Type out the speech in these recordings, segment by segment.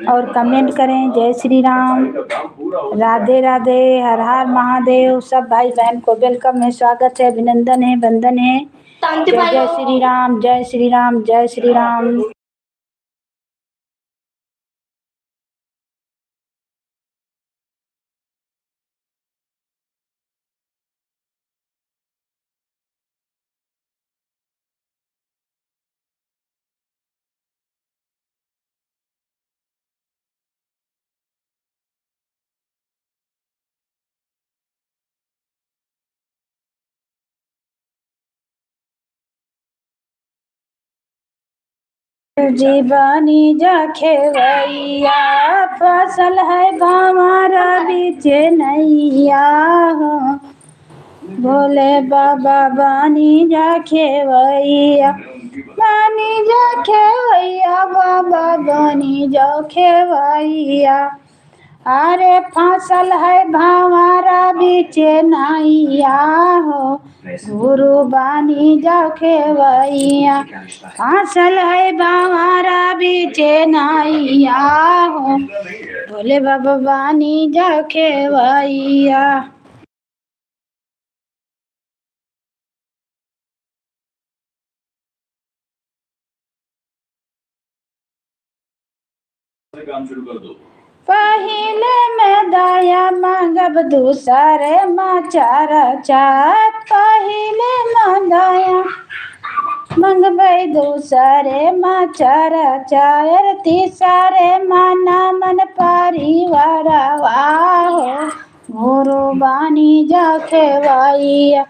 और कमेंट करें। जय श्री राम, राधे राधे, हर हर महादेव। सब भाई बहन को वेलकम है, स्वागत है, अभिनंदन है, वंदन है। जय जय श्री राम, जय श्री राम, जय श्री राम। जीवानी जा खेवैया, फसल है भामारा बीच नैया हो। भोले बाबा बानी जा खेवैया, बानी जा खेवैया, बाबा बानी जा खेवैया। अरे फसल है भामारा बीच नैया हो, गुरु बानी जा खेवैया। फसल है भामारा बीच नैया हो, भोले बाबा बानी जा खेवैया। पहिले में दया मांगब, दूसरे माचार चात। पहिले में दया मंगबै, दूसरे माचार चार। तीसरे माना मन परिवार हो, गुरु बानी जा खेवैया।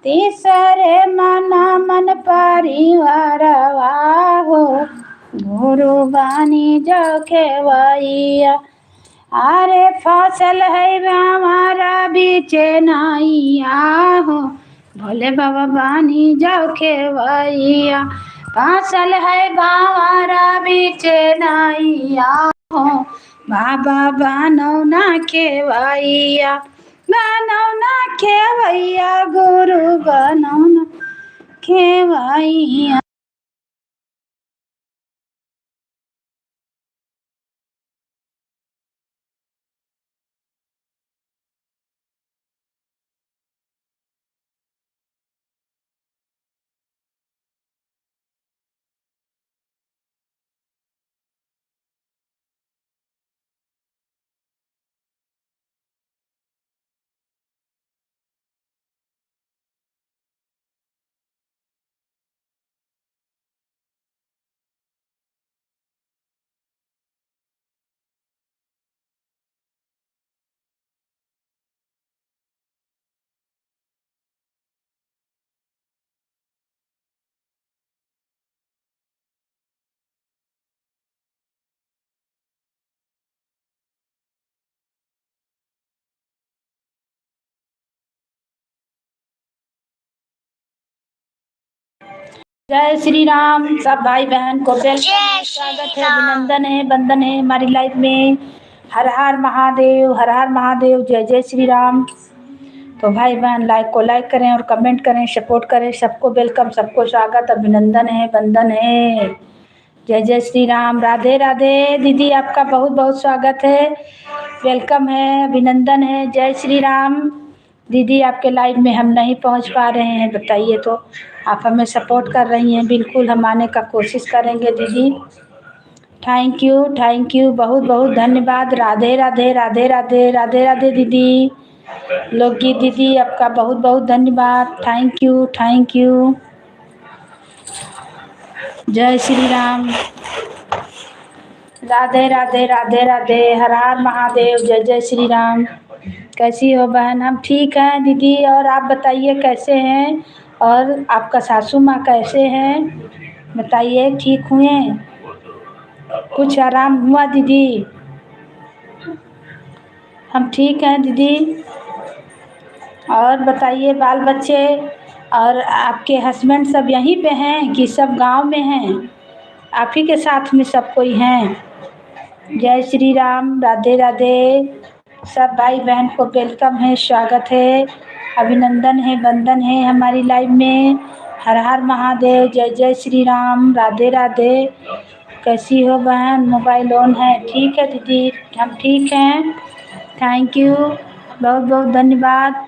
तीसरे माना मन परिवार हो, गुरु बानी जा खेवैया। अरे फसल है हमारा बीच नैया हो, भोले बाबा बानी जाओ खेवैया। फसल है हमारा बीच नैया हो, बाबा बानो ना खेवैया। बानो ना खेवैया, गुरु बानो ना खेवैया। जय श्री राम, सब भाई बहन को वेलकम है, स्वागत है, अभिनंदन है, वंदन है हमारी लाइफ में। हर हर महादेव, हर हर महादेव, जय जय श्री राम। तो भाई बहन लाइक को लाइक करें और कमेंट करें, सपोर्ट करें। सबको वेलकम, सबको स्वागत, अभिनंदन है, वंदन है। जय जय श्री राम, राधे राधे। दीदी आपका बहुत बहुत स्वागत है, वेलकम है, अभिनंदन है। जय श्री राम। दीदी आपके लाइव में हम नहीं पहुंच पा रहे हैं, बताइए तो। आप हमें सपोर्ट कर रही हैं, बिल्कुल हम आने का कोशिश करेंगे दीदी। थैंक यू, बहुत बहुत धन्यवाद। राधे राधे, राधे राधे, राधे राधे दीदी लोगी। दीदी आपका बहुत बहुत धन्यवाद। Thank you. जय श्री राम, राधे राधे, राधे राधे, हर हर महादेव, जय जय श्री राम। कैसी हो बहन? हम ठीक हैं दीदी, और आप बताइए कैसे हैं? और आपका सासू माँ कैसे हैं, बताइए, ठीक हुए? कुछ आराम हुआ दीदी? हम ठीक हैं दीदी। और बताइए, बाल बच्चे और आपके हस्बैंड सब यहीं पे हैं कि सब गांव में हैं? आप ही के साथ में सब कोई हैं? जय श्री राम, राधे राधे। सब भाई बहन को वेलकम है, स्वागत है, अभिनंदन है, वंदन है हमारी लाइव में। हर हर महादेव, जय जय श्री राम, राधे राधे। कैसी हो बहन? मोबाइल ऑन है। ठीक है दीदी, हम ठीक हैं। थैंक यू, बहुत बहुत धन्यवाद।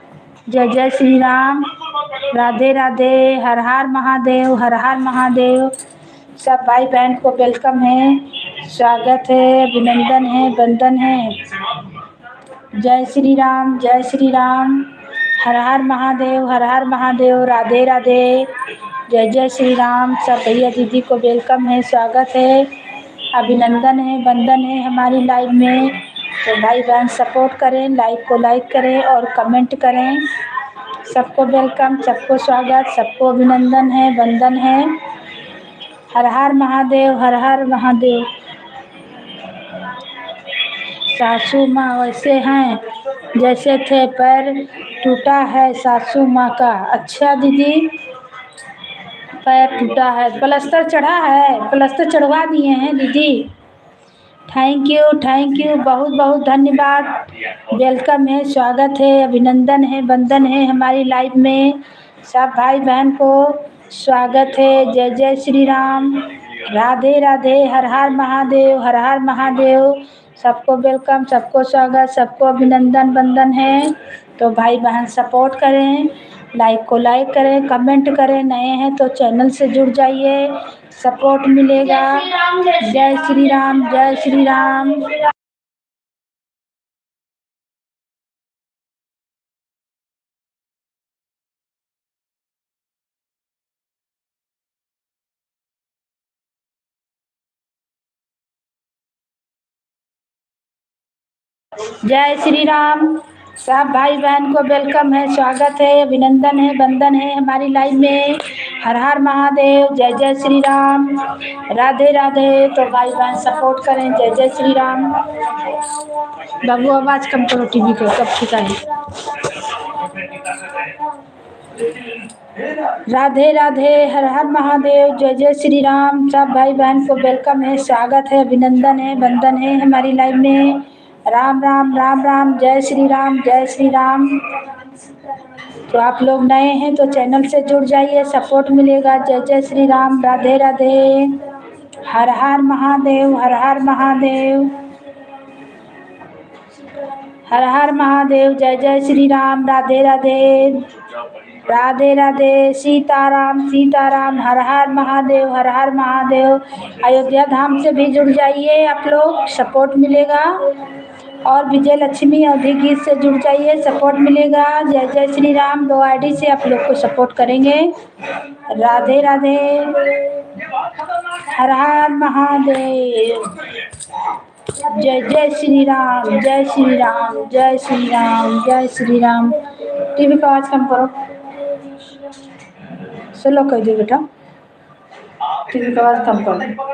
जय जय श्री राम, राधे राधे, हर हर महादेव, हर हर महादेव। सब भाई बहन को वेलकम है, स्वागत है, अभिनंदन है, वंदन है। जय श्री राम, जय श्री राम, हर हर महादेव, हर हर महादेव, राधे राधे, जय जय श्री राम। सब भैया दीदी को वेलकम है, स्वागत है, अभिनंदन है, वंदन है हमारी लाइव में। तो भाई बहन सपोर्ट करें, लाइव को लाइक करें और कमेंट करें। सबको वेलकम, सबको स्वागत, सबको अभिनंदन है, वंदन है। हर हर महादेव, हर हर महादेव। सासू माँ वैसे हैं जैसे थे, पैर टूटा है सासू माँ का। अच्छा दीदी, पैर टूटा है, प्लास्टर चढ़ा है? प्लास्टर चढ़वा दिए हैं दीदी? थैंक यू, बहुत बहुत धन्यवाद। वेलकम है, स्वागत है, अभिनंदन है, वंदन है हमारी लाइव में। सब भाई बहन को स्वागत है। जय जय श्री राम, राधे राधे, हर हर महादेव, हर हर महादेव। सबको वेलकम, सबको स्वागत, सबको अभिनंदन वंदन है। तो भाई बहन सपोर्ट करें, लाइक को लाइक करें, कमेंट करें। नए हैं तो चैनल से जुड़ जाइए, सपोर्ट मिलेगा। जय श्री राम, जय श्री राम। जय श्री राम, सब भाई बहन को वेलकम है, स्वागत है, अभिनंदन है, वंदन है हमारी लाइव में। हर हर महादेव, जय जय श्री राम, राधे राधे। तो भाई बहन सपोर्ट करें। जय जय श्री राम। बाबू आवाज कम करो टीवी को, कब ठीक है। राधे राधे, हर हर महादेव, जय जय श्री राम। सब भाई बहन को वेलकम है, स्वागत है, अभिनंदन है, वंदन है हमारी लाइव में। राम राम, राम राम, जय श्री राम, जय श्री राम। तो आप लोग नए हैं तो चैनल से जुड़ जाइए, सपोर्ट मिलेगा। जय जय श्री राम, राधे राधे, हर हर महादेव, हर हर महादेव, हर हर महादेव। जय जय श्री राम, राधे राधे, राधे राधे, सीताराम सीताराम, हर हर महादेव, हर हर महादेव। अयोध्या धाम से भी जुड़ जाइए आप लोग, सपोर्ट मिलेगा। और विजय लक्ष्मी अवधि गीत से जुड़ जाइए, सपोर्ट मिलेगा। जय जय श्री राम। 2 आईडी से आप लोग को सपोर्ट करेंगे। राधे राधे, हर हर महादेव, जय जय श्री राम, जय श्री राम, जय श्री राम, जय श्री राम। टीवी का आवाज कम करो, स्लो कर दो बेटा, टीवी का आवाज कम करो।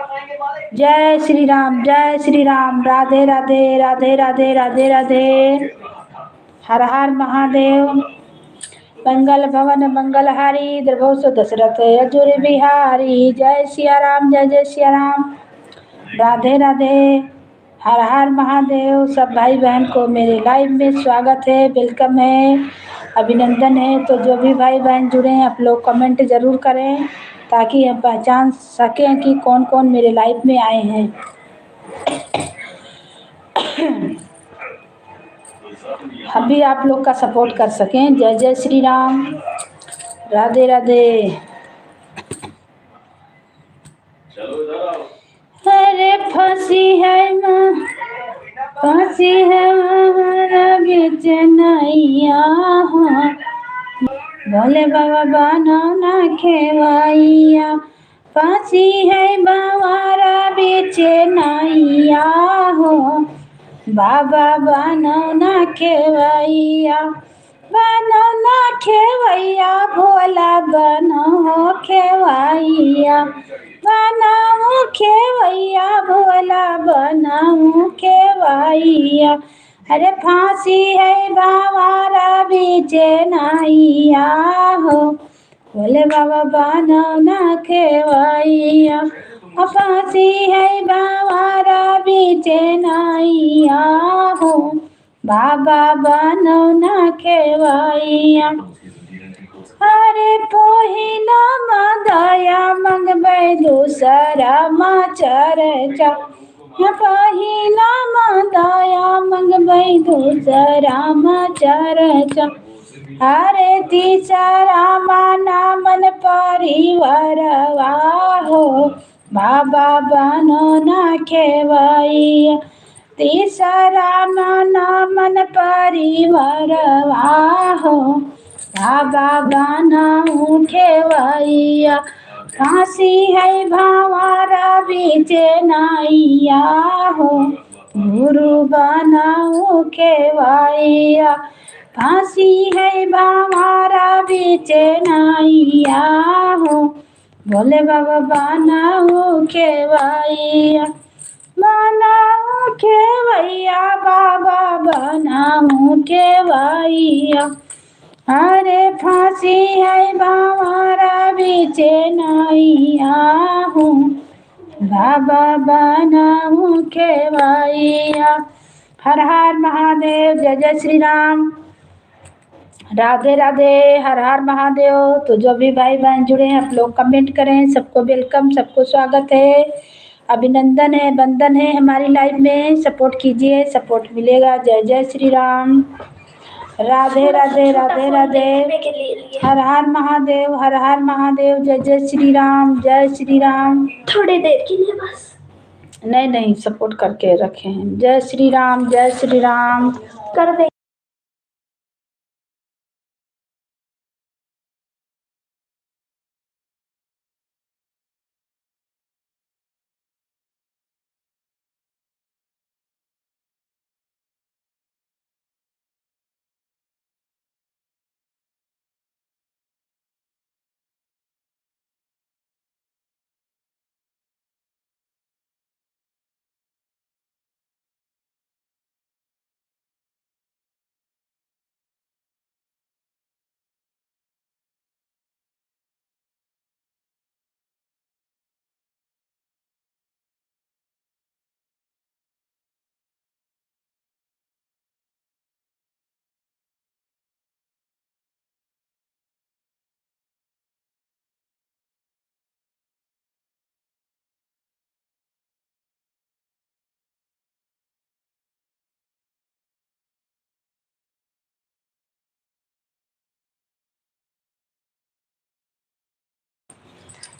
जय श्री राम, जय श्री राम, राधे राधे, राधे राधे, राधे राधे, हर हर महादेव। मंगल भवन मंगलहारी, द्रभोसो दशरथ अजूर बिहारी। जय सिया राम, जय जय सिया राम, राधे राधे, हर हर महादेव। सब भाई बहन को मेरे लाइव में स्वागत है, वेलकम है, अभिनंदन है। तो जो भी भाई बहन जुड़े हैं आप लोग कमेंट ज़रूर करें, ताकि हम पहचान सकें कि कौन कौन मेरे लाइव में आए हैं। हम भी आप लोग का सपोर्ट कर सकें। जय जय श्री राम, राधे राधे। अरे फांसी है माँ, फांसी है हमारा बेचैनिया, भोले बाबा बनो ना खेवैया। फांसी है बाबारा बेचैनिया हो, बाबा बनो ना खेवैया, बनो ना खेवैया, भोला बनो खेवैया, बनाऊ खेवैया, भोला बनाऊ खेवैया। अरे फांसी है बाबारा बेचैनिया हो, भोले बाबा बनाऊ ना खेवैया। फांसी है बाबारा बेचैनिया हो, बाबा बनाऊ ना खेवैया। अरे पहिला दया मंगबै दूसरा चर्चा, पहिला दया मंगबै दूसरा चर्चा, अरे तीसरा नामन परिवार हो, बाबा बनो ना खेवैया, तीसरा नामन परिवार हो, बाबा बनाऊ खेवैया, काशी है भावारा बीचे नाइया हो, गुरु बनाऊ खेवैया, काशी है भावारा बीचे नाइया हो, भोले बाबा बनाऊ खेवैया, बनाऊ खेवैया बाबा बनाऊ खेवैया, अरे फांसी है बावारा बीचे नाइया हूँ, बाबा बनाऊ खेवैया। हर हर महादेव, जय जय श्री राम, राधे राधे, हर हर महादेव। तो जो भी भाई बहन जुड़े हैं आप लोग कमेंट करें, सबको वेलकम, सबको स्वागत है, अभिनंदन है, वंदन है, हमारी लाइफ में सपोर्ट कीजिए, सपोर्ट मिलेगा। जय जय श्री राम, राधे राधे, राधे राधे, हर हर महादेव, हर हर महादेव, जय जय श्री राम, जय श्री राम। थोड़ी देर के लिए बस, नहीं नहीं सपोर्ट करके रखे हैं। जय श्री राम, जय श्री राम कर दे।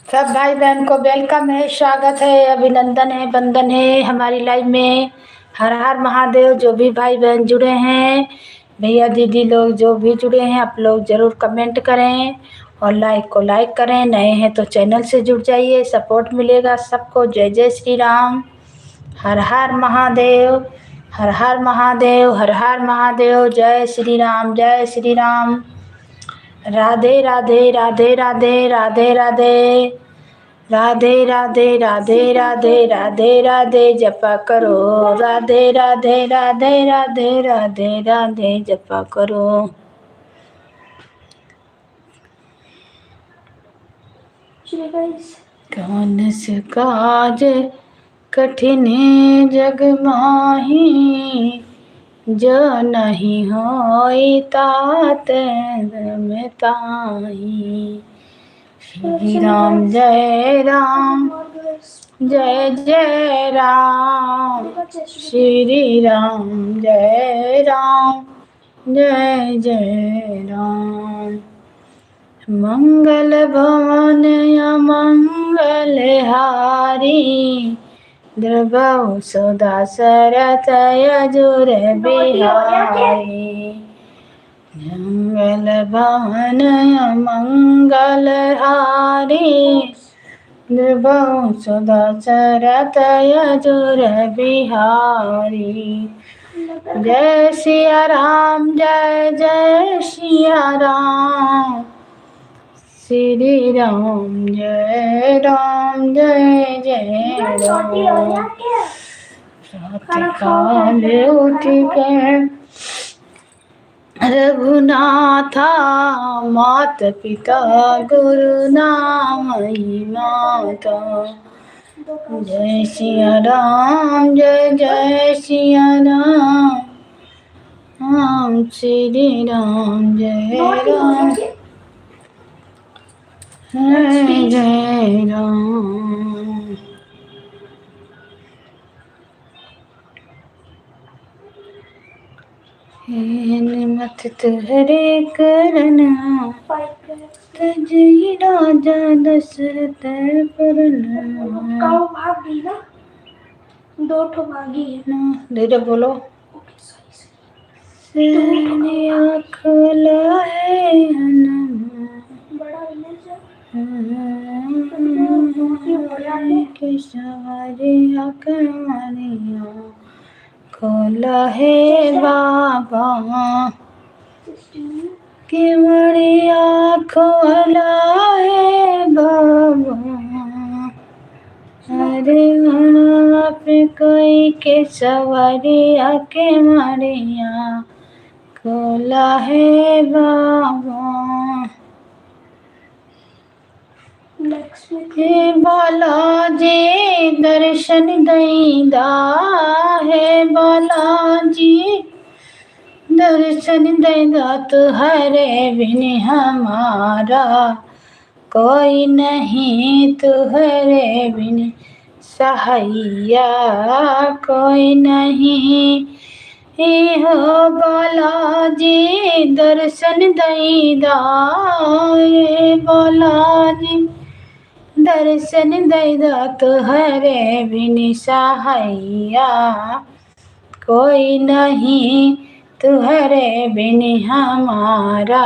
सब भाई बहन को वेलकम है, स्वागत है, अभिनंदन है, वंदन है हमारी लाइव में। हर हर महादेव। जो भी भाई बहन जुड़े हैं, भैया दीदी लोग जो भी जुड़े हैं, आप लोग जरूर कमेंट करें और लाइक को लाइक करें। नए हैं तो चैनल से जुड़ जाइए, सपोर्ट मिलेगा सबको। जय जय श्री राम, हर हर महादेव, हर हर महादेव, हर हर महादेव। जय श्री राम, जय श्री राम, राधे राधे, राधे राधे, राधे राधे, राधे राधे, राधे राधे, राधे राधे, जपा करो राधे राधे, राधे राधे, राधे राधे, जपा करो। कौन से काज कठिन जग माही, जो नहीं होई तात में ताही। श्री राम जय राम, जय जय राम, श्री राम जय राम, जय जय राम। मंगल भवन मंगल हारी, द्रवहु सदा सरथ यजुर बिहारी। मंगल भवन मंगल हारी, द्रवहु सदा सरथ यजुर बिहारी। जय सिया राम, जय जय सिया राम, श्री राम जय राम, जय जय राम। प्रातः काल उठ के रघुनाथा, मात पिता गुरु नाम ही माता। जय सिया राम, जय जय सिया राम, राम श्री राम जय राम। जय जय राम। मत तुहरे करना तजई राजा दशरथ परना। भाग गई ना, 2 ठो भागी है। धीरे बोलो। खोला है बड़ा के सवारे कमरिया खोला है बाबा के मरिया खोला है बाबा। अरे वहाँ पे कोई के सवारिया के मरिया खोला है बाबा। हे बालाजी दर्शन दैदा है बालाजी दर्शन दैदा तुहरे बिन हमारा कोई नहीं तुहरे बिन सहाइया कोई नहीं। हे हो बालाजी दर्शन दैदा हे बालाजी दर्शन दैदा तुहरे बिन सहाइया कोई नहीं तुहरे बिन हमारा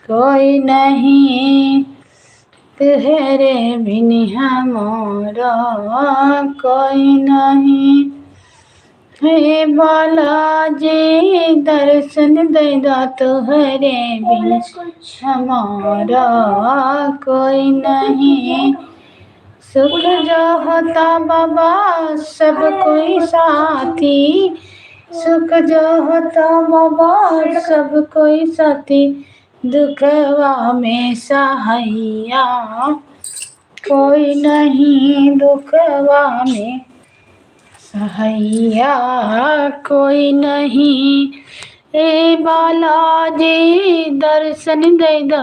कोई नहीं तुहरे बिन हमारा कोई नहीं। हे बालाजी दर्शन दैदा तुहरे बिन हमारा कोई नहीं। सुख जो होता बाबा सब कोई साथी सुख जो होता बाबा सब कोई साथी दुखवा में सहाइया कोई नहीं दुखवा में सहाइया कोई नहीं। ए बालाजी दर्शन दैदा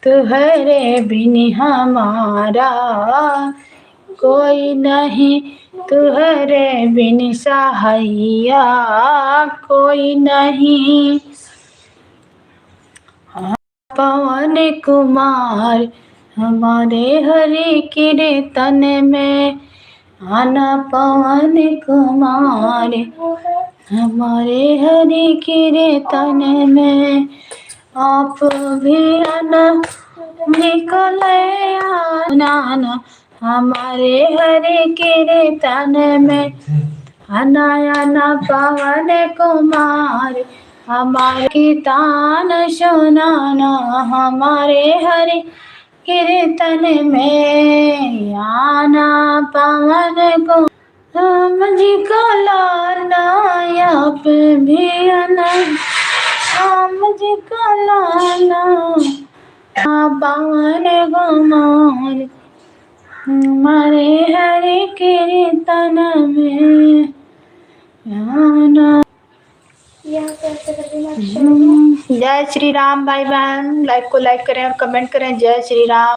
तुहरे बिन हमारा कोई नहीं तुहरे बिन सहाइया कोई नहीं। पवन कुमार हमारे हरि कीर्तन में आना पवन कुमार हमारे हरि कीर्तन में आप भी आना निकले आना हमारे हरि कीर्तन में आना आना पवन कुमार हमारे कीर्तन सुनाना हमारे हरि कीर्तन में आना पवन को हम जी का लाना आप भी आना हम जी का लाना पवन कुमार हमारे हरि कीर्तन में आना। जय श्री राम भाई बहन। लाइक को लाइक करें और कमेंट करें। जय श्री राम।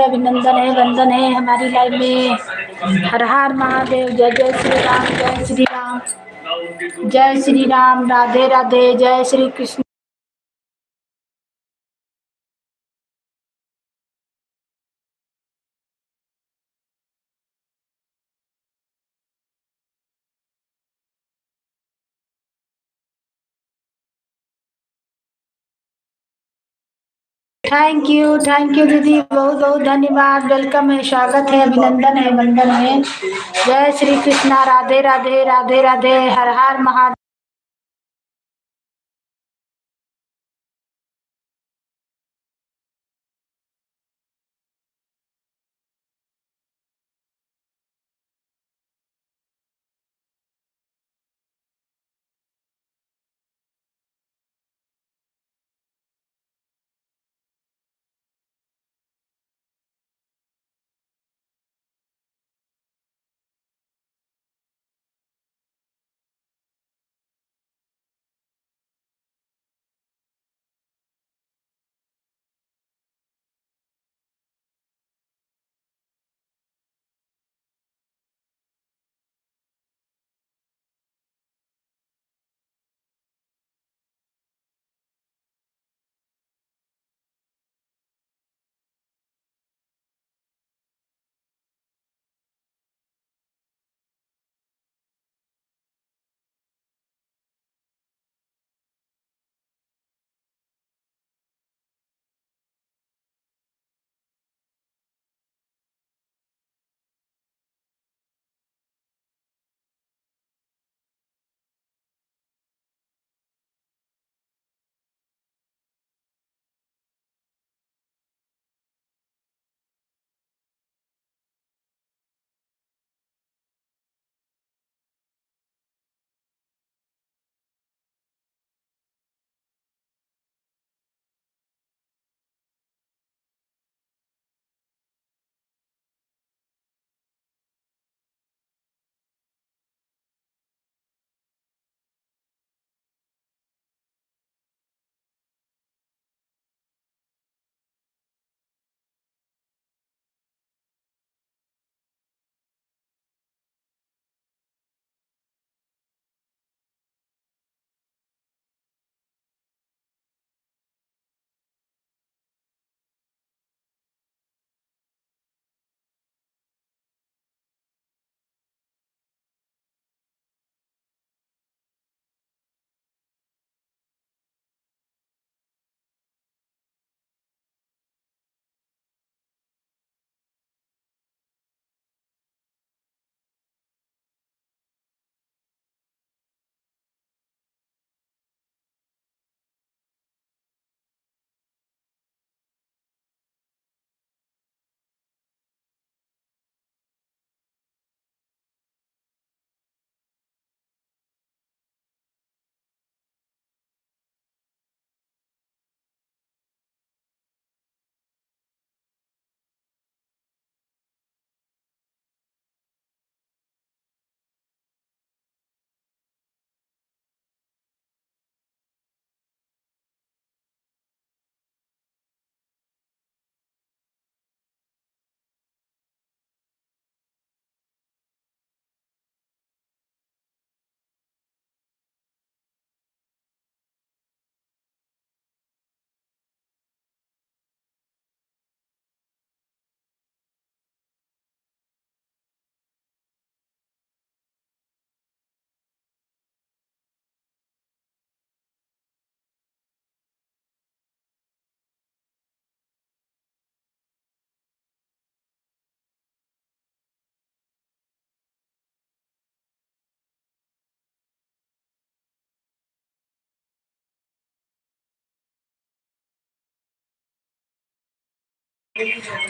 अभिनंदन है, वंदन है हमारी लाइफ में। हर हर महादेव, जय जय श्री राम, जय श्री राम, जय श्री राम, राधे राधे, जय श्री कृष्ण। थैंक यू दीदी, बहुत बहुत धन्यवाद। वेलकम है, स्वागत है, अभिनंदन है, वंदन है। जय श्री कृष्णा, राधे राधे, राधे राधे, हर हर महादेव।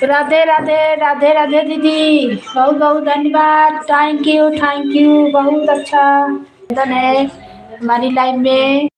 राधे राधे, राधे राधे दीदी, बहुत बहुत धन्यवाद। थैंक यू, बहुत अच्छा धन है हमारी लाइफ में।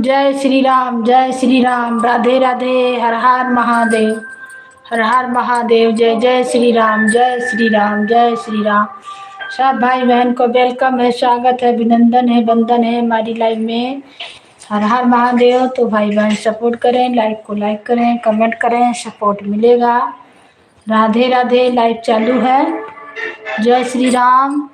जय श्री राम, राधे राधे, हर हर महादेव, हर हर महादेव। जय जय श्री राम, जय श्री राम, जय श्री राम। सब भाई बहन को वेलकम है, स्वागत है, अभिनंदन है, वंदन है हमारी लाइव में। हर हर महादेव। तो भाई बहन सपोर्ट करें, लाइक को लाइक करें, कमेंट करें, सपोर्ट मिलेगा। राधे राधे, लाइव चालू है। जय श्री राम।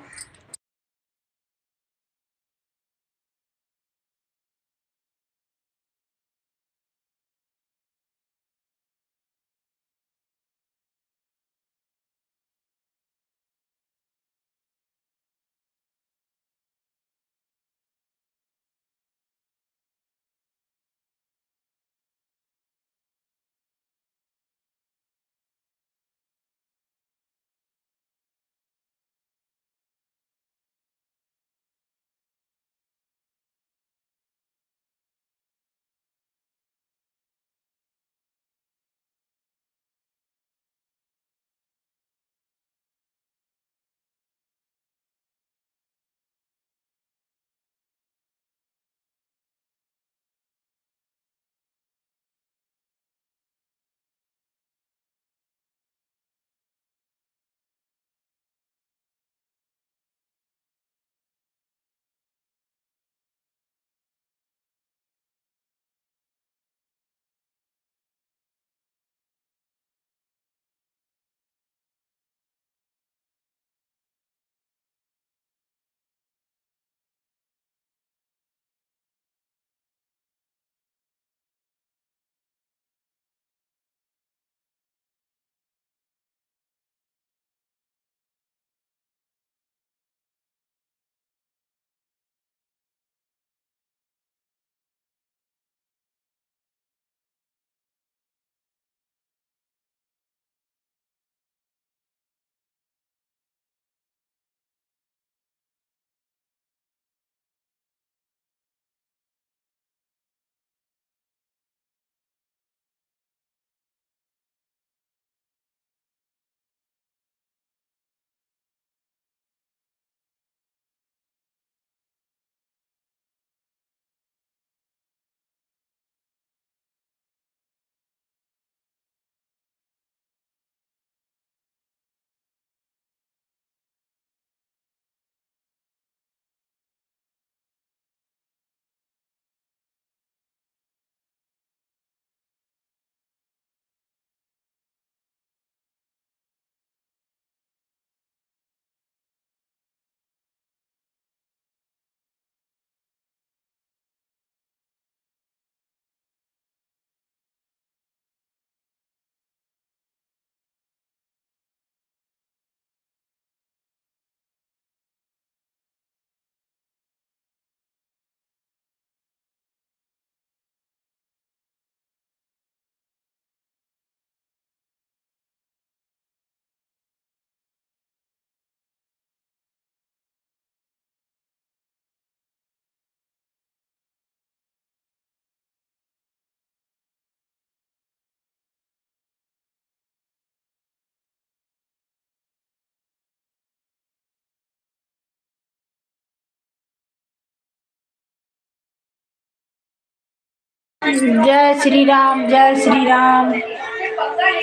जय श्री राम, जय श्री राम।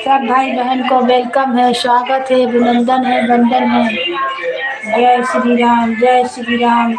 सब भाई बहन को वेलकम है, स्वागत है, अभिनंदन है, वंदन है। जय श्री राम, जय श्री राम।